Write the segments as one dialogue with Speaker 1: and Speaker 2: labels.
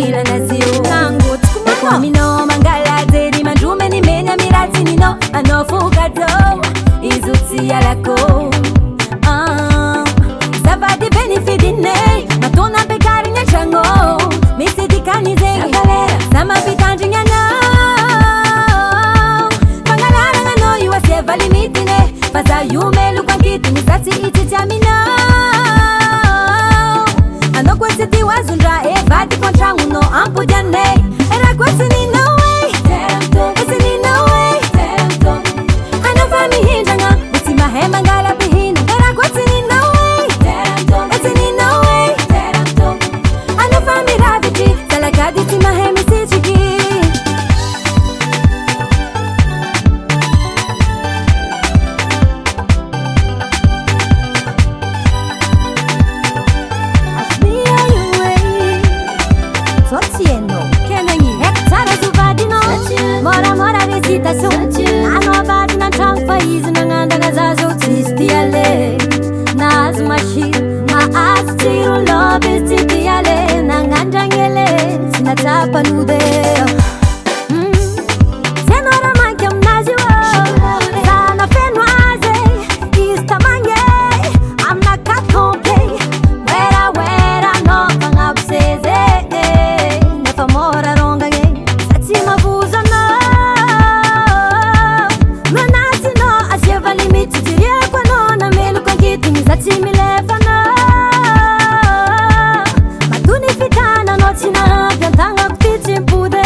Speaker 1: ilanazio Mino mangalazeri mandrumeni menya miratinino Anofukato izuti alako Zavadi benefidine Matona pekari nyachango Misi dikanize Sama pitanji nyana Pangalana ngano yuwaseva limitine Pasa yume lukwangiti misati iti jamina Ano kwesiti wazundra evadi kontra uno ampujane Era kwesini no way Kwesini no way Ano fami hindanga Usima hema ngala bihina Era kwesini no way Kwesini no way Ano fami raviti Salakadi tima hemi sichiki Ano abadi na trang paizi na nganda ngazazo tistiale Naz mashir maas tiro love tistiale Na nganda ngele sinatapa nude Senora mankem naziwa Sana fenoise Istamanye Amna katompe Wera no pangabseze Nefa mora ronga nge Satima buza no Timilefana Matuni fitana notina Piantanga kutichi mpude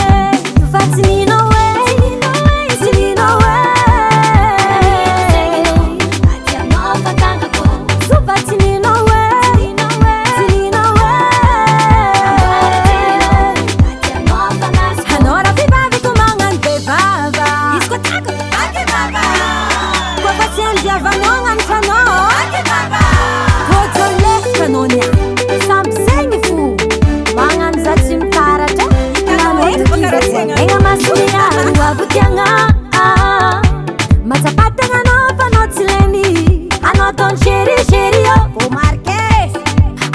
Speaker 1: Fatini no way Tini no way Atia no fatanga ko Sufatini no way Tini no way Atia no fanas Hanora vivavi kumangan bevava Isko tako Ake baba Kwa pacientia vanongan chano Kanonia Sam sengi fu Mangan zatim tarata Enga masuya Wabutyanga Matapata nga no panotileni Ano ton sheri yo Marques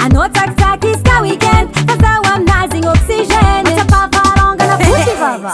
Speaker 1: Ano tak iska weekend Kasa wam nazing oxygen Matapa faronga na futi baba